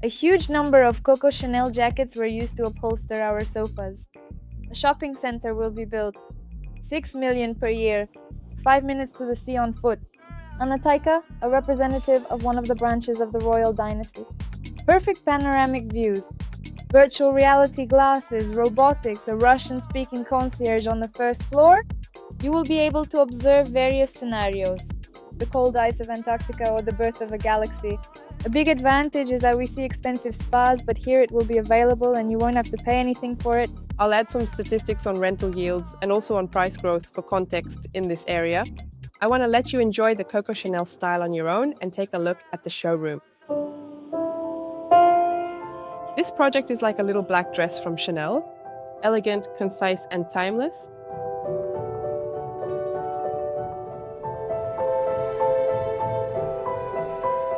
A huge number of Coco Chanel jackets were used to upholster our sofas. A shopping center will be built. 6 million per year. 5 minutes to the sea on foot. Anataika, a representative of one of the branches of the royal dynasty. Perfect panoramic views. Virtual reality glasses, robotics, a Russian-speaking concierge on the first floor. You will be able to observe various scenarios. The cold ice of Antarctica or the birth of a galaxy. A big advantage is that we see expensive spas, but here it will be available and you won't have to pay anything for it. I'll add some statistics on rental yields and also on price growth for context in this area. I want to let you enjoy the Coco Chanel style on your own and take a look at the showroom. This project is like a little black dress from Chanel, elegant, concise, and timeless.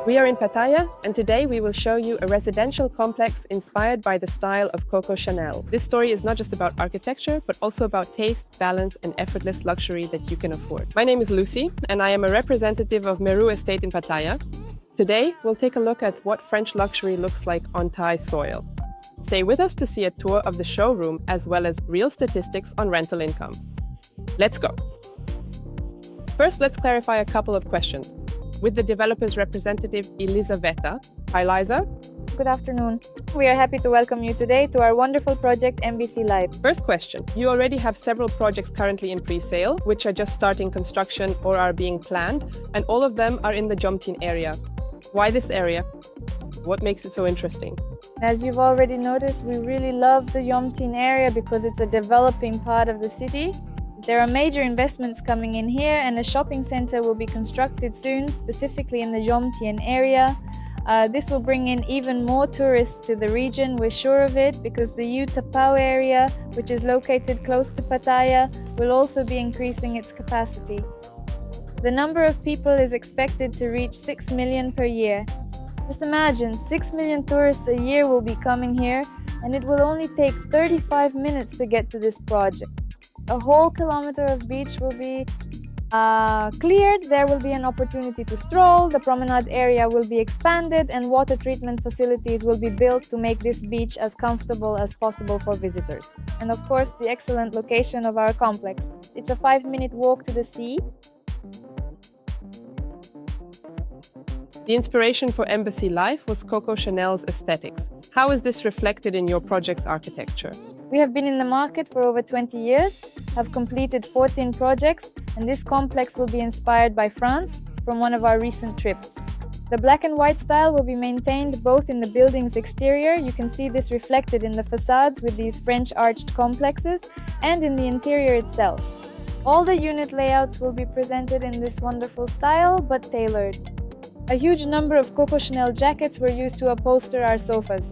We are in Pattaya, and today we will show you a residential complex inspired by the style of Coco Chanel. This story is not just about architecture, but also about taste, balance, and effortless luxury that you can afford. My name is Lucy, and I am a representative of Meru Estate in Pattaya. Today, we'll take a look at what French luxury looks like on Thai soil. Stay with us to see a tour of the showroom as well as real statistics on rental income. Let's go. First, let's clarify a couple of questions. With the developer's representative, Elisaveta. Hi, Liza. Good afternoon. We are happy to welcome you today to our wonderful project MBC Live. First question. You already have several projects currently in pre-sale, which are just starting construction or are being planned, and all of them are in the Jomtien area. Why this area? What makes it so interesting? As you've already noticed, we really love the Jomtien area because it's a developing part of the city. There are major investments coming in here, and a shopping center will be constructed soon, specifically in the Jomtien area. This will bring in even more tourists to the region, we're sure of it, because the Utapao area, which is located close to Pattaya, will also be increasing its capacity. The number of people is expected to reach 6 million per year. Just imagine, 6 million tourists a year will be coming here, and it will only take 35 minutes to get to this project. A whole kilometer of beach will be cleared, there will be an opportunity to stroll, the promenade area will be expanded, and water treatment facilities will be built to make this beach as comfortable as possible for visitors. And of course, the excellent location of our complex. It's a 5-minute walk to the sea. The inspiration for Embassy Life was Coco Chanel's aesthetics. How is this reflected in your project's architecture? We have been in the market for over 20 years, have completed 14 projects, and this complex will be inspired by France from one of our recent trips. The black and white style will be maintained both in the building's exterior, you can see this reflected in the facades with these French arched complexes, and in the interior itself. All the unit layouts will be presented in this wonderful style, but tailored. A huge number of Coco Chanel jackets were used to upholster our sofas.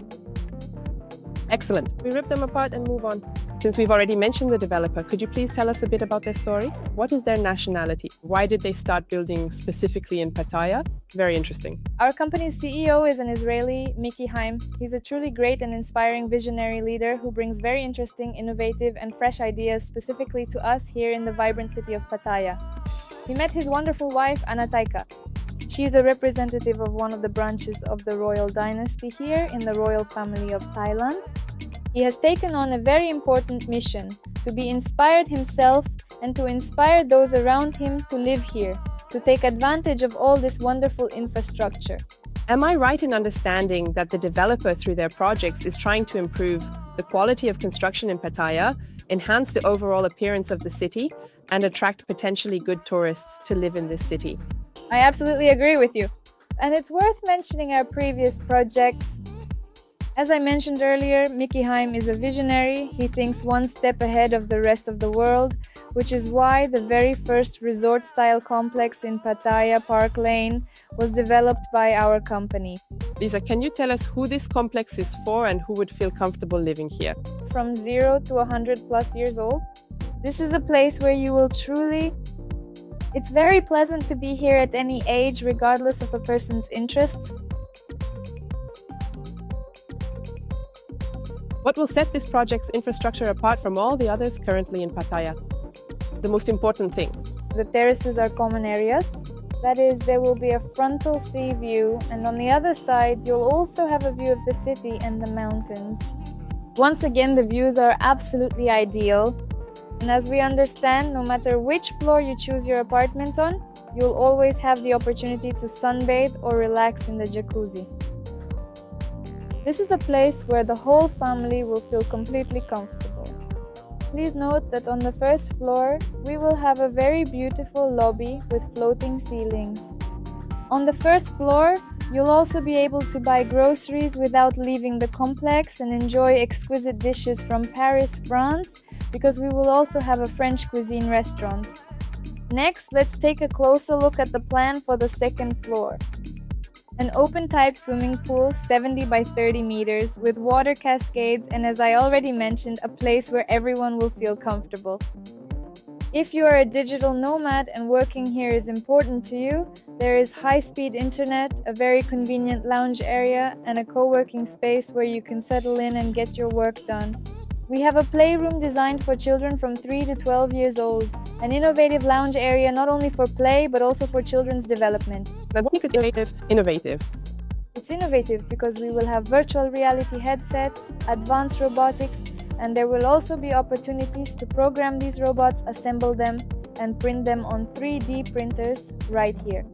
Excellent. We rip them apart and move on. Since we've already mentioned the developer, could you please tell us a bit about their story? What is their nationality? Why did they start building specifically in Pattaya? Very interesting. Our company's CEO is an Israeli, Miki Haim. He's a truly great and inspiring visionary leader who brings very interesting, innovative, and fresh ideas specifically to us here in the vibrant city of Pattaya. He met his wonderful wife, Anataika. She is a representative of one of the branches of the royal dynasty here in the royal family of Thailand. He has taken on a very important mission, to be inspired himself and to inspire those around him to live here, to take advantage of all this wonderful infrastructure. Am I right in understanding that the developer through their projects is trying to improve the quality of construction in Pattaya, enhance the overall appearance of the city, and attract potentially good tourists to live in this city? I absolutely agree with you. And it's worth mentioning our previous projects. As I mentioned earlier, Miki Haim is a visionary. He thinks one step ahead of the rest of the world, which is why the very first resort-style complex in Pattaya Park Lane was developed by our company. Lisa, can you tell us who this complex is for and who would feel comfortable living here? From 0 to 100 plus years old. This is a place where you will truly... It's very pleasant to be here at any age, regardless of a person's interests. What will set this project's infrastructure apart from all the others currently in Pattaya? The most important thing. The terraces are common areas. That is, there will be a frontal sea view, and on the other side, you'll also have a view of the city and the mountains. Once again, the views are absolutely ideal. And as we understand, no matter which floor you choose your apartment on, you'll always have the opportunity to sunbathe or relax in the jacuzzi. This is a place where the whole family will feel completely comfortable. Please note that on the first floor, we will have a very beautiful lobby with floating ceilings. On the first floor, you'll also be able to buy groceries without leaving the complex and enjoy exquisite dishes from Paris, France, because we will also have a French cuisine restaurant. Next, let's take a closer look at the plan for the second floor. An open-type swimming pool, 70 by 30 meters, with water cascades, and as I already mentioned, a place where everyone will feel comfortable. If you are a digital nomad and working here is important to you, there is high-speed internet, a very convenient lounge area, and a co-working space where you can settle in and get your work done. We have a playroom designed for children from 3 to 12 years old, an innovative lounge area not only for play but also for children's development. Now, what makes it innovative? It's innovative because we will have virtual reality headsets, advanced robotics, and there will also be opportunities to program these robots, assemble them, and print them on 3D printers right here.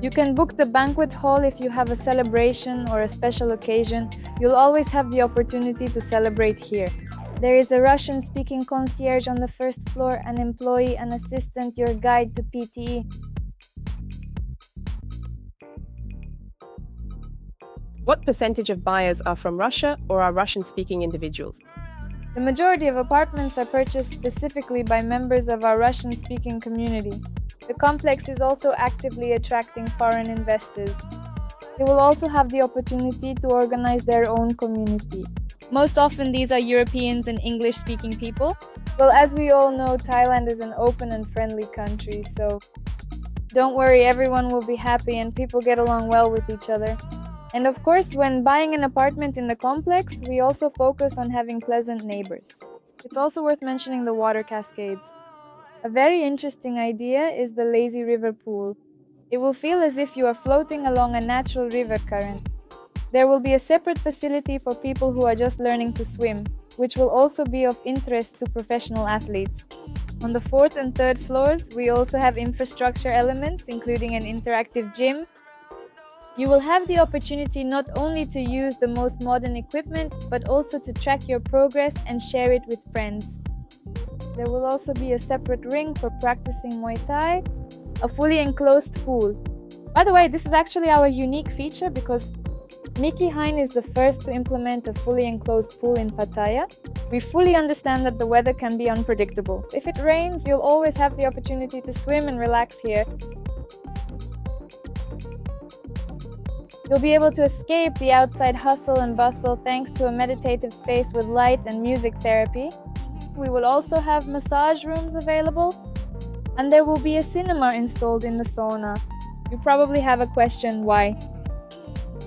You can book the banquet hall if you have a celebration or a special occasion. You'll always have the opportunity to celebrate here. There is a Russian-speaking concierge on the first floor, an employee, an assistant, your guide to PTE. What percentage of buyers are from Russia or are Russian-speaking individuals? The majority of apartments are purchased specifically by members of our Russian-speaking community. The complex is also actively attracting foreign investors. They will also have the opportunity to organize their own community. Most often these are Europeans and English-speaking people. Well, as we all know, Thailand is an open and friendly country, so don't worry, everyone will be happy and people get along well with each other. And of course, when buying an apartment in the complex, we also focus on having pleasant neighbors. It's also worth mentioning the water cascades. A very interesting idea is the lazy river pool. It will feel as if you are floating along a natural river current. There will be a separate facility for people who are just learning to swim, which will also be of interest to professional athletes. On the 4th and 3rd floors, we also have infrastructure elements, including an interactive gym. You will have the opportunity not only to use the most modern equipment, but also to track your progress and share it with friends. There will also be a separate ring for practicing Muay Thai, a fully enclosed pool. By the way, this is actually our unique feature because Nikki Hein is the first to implement a fully enclosed pool in Pattaya. We fully understand that the weather can be unpredictable. If it rains, you'll always have the opportunity to swim and relax here. You'll be able to escape the outside hustle and bustle thanks to a meditative space with light and music therapy. We will also have massage rooms available, and there will be a cinema installed in the sauna. You probably have a question, why?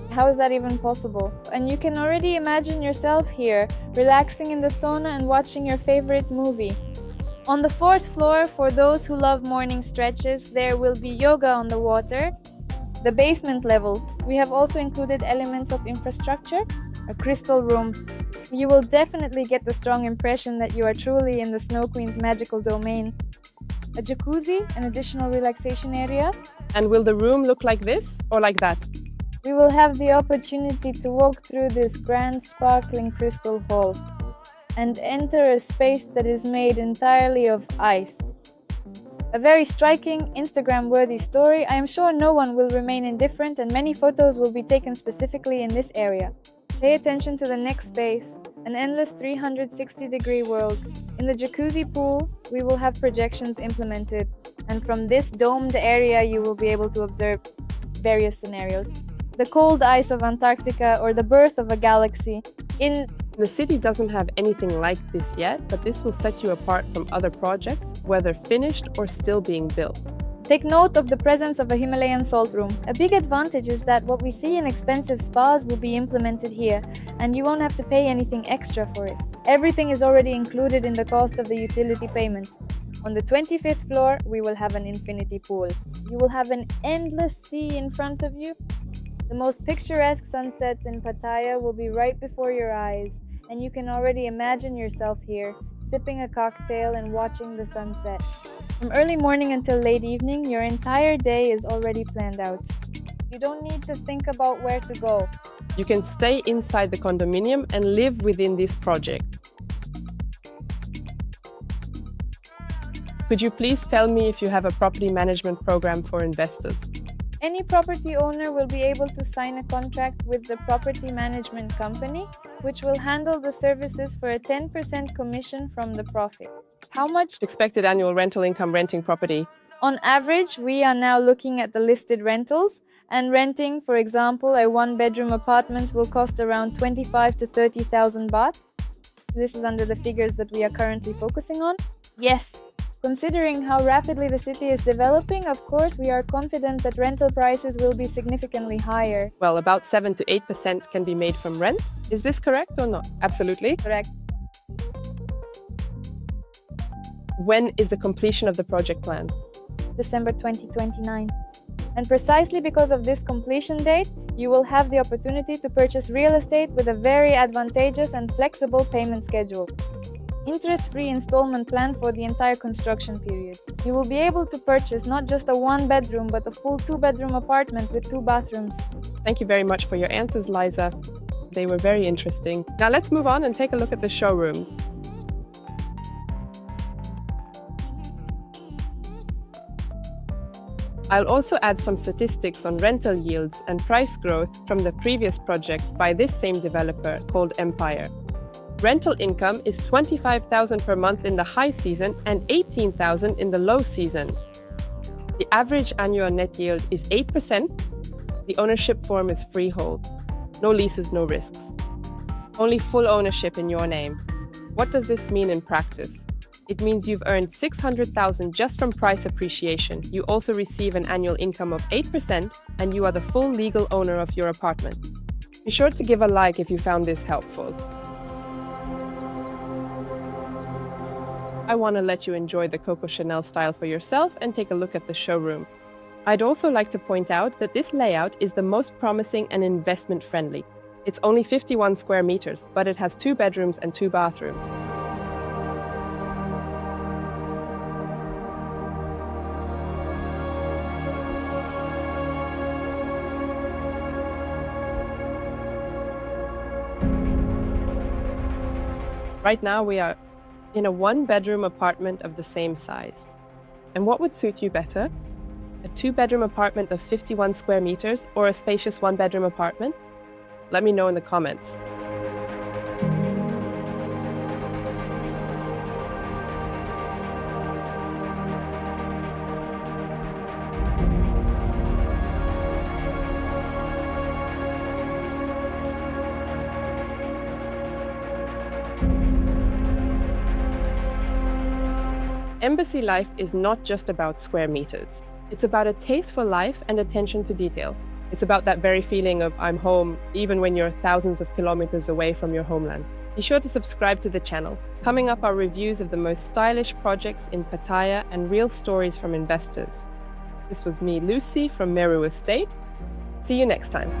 How is that even possible? And you can already imagine yourself here, relaxing in the sauna and watching your favorite movie. On the 4th floor, for those who love morning stretches, there will be yoga on the water. The basement level, we have also included elements of infrastructure, a crystal room. You will definitely get the strong impression that you are truly in the Snow Queen's magical domain. A jacuzzi, an additional relaxation area. And will the room look like this or like that? We will have the opportunity to walk through this grand sparkling crystal hall and enter a space that is made entirely of ice. A very striking, Instagram-worthy story. I am sure no one will remain indifferent and many photos will be taken specifically in this area. Pay attention to the next space, an endless 360-degree world. In the jacuzzi pool, we will have projections implemented, and from this domed area you will be able to observe various scenarios. The cold ice of Antarctica or the birth of a galaxy. The city doesn't have anything like this yet, but this will set you apart from other projects, whether finished or still being built. Take note of the presence of a Himalayan salt room. A big advantage is that what we see in expensive spas will be implemented here, and you won't have to pay anything extra for it. Everything is already included in the cost of the utility payments. On the 25th floor, we will have an infinity pool. You will have an endless sea in front of you. The most picturesque sunsets in Pattaya will be right before your eyes, and you can already imagine yourself here, sipping a cocktail and watching the sunset. From early morning until late evening, your entire day is already planned out. You don't need to think about where to go. You can stay inside the condominium and live within this project. Could you please tell me if you have a property management program for investors? Any property owner will be able to sign a contract with the property management company, which will handle the services for a 10% commission from the profit. How much? Expected annual rental income renting property. On average, we are now looking at the listed rentals, and renting, for example, a one-bedroom apartment will cost around 25 to 30,000 baht. This is under the figures that we are currently focusing on. Yes, considering how rapidly the city is developing, of course, we are confident that rental prices will be significantly higher. Well, about 7 to 8% can be made from rent. Is this correct or not? Absolutely. Correct. When is the completion of the project planned? December 2029. And precisely because of this completion date, you will have the opportunity to purchase real estate with a very advantageous and flexible payment schedule. Interest-free installment plan for the entire construction period. You will be able to purchase not just a one-bedroom but a full two-bedroom apartment with 2 bathrooms. Thank you very much for your answers, Liza. They were very interesting. Now let's move on and take a look at the showrooms. I'll also add some statistics on rental yields and price growth from the previous project by this same developer called Empire. Rental income is 25,000 per month in the high season and 18,000 in the low season. The average annual net yield is 8%. The ownership form is freehold. No leases, no risks. Only full ownership in your name. What does this mean in practice? It means you've earned 600,000 just from price appreciation. You also receive an annual income of 8% and you are the full legal owner of your apartment. Be sure to give a like if you found this helpful. I want to let you enjoy the Coco Chanel style for yourself and take a look at the showroom. I'd also like to point out that this layout is the most promising and investment friendly. It's only 51 square meters, but it has 2 bedrooms and 2 bathrooms. Right now we are in a 1-bedroom apartment of the same size. And what would suit you better? A 2-bedroom apartment of 51 square meters or a spacious 1-bedroom apartment? Let me know in the comments. Embassy life is not just about square meters. It's about a taste for life and attention to detail. It's about that very feeling of I'm home, even when you're thousands of kilometers away from your homeland. Be sure to subscribe to the channel. Coming up are reviews of the most stylish projects in Pattaya and real stories from investors. This was me, Lucy, from Meru Estate. See you next time.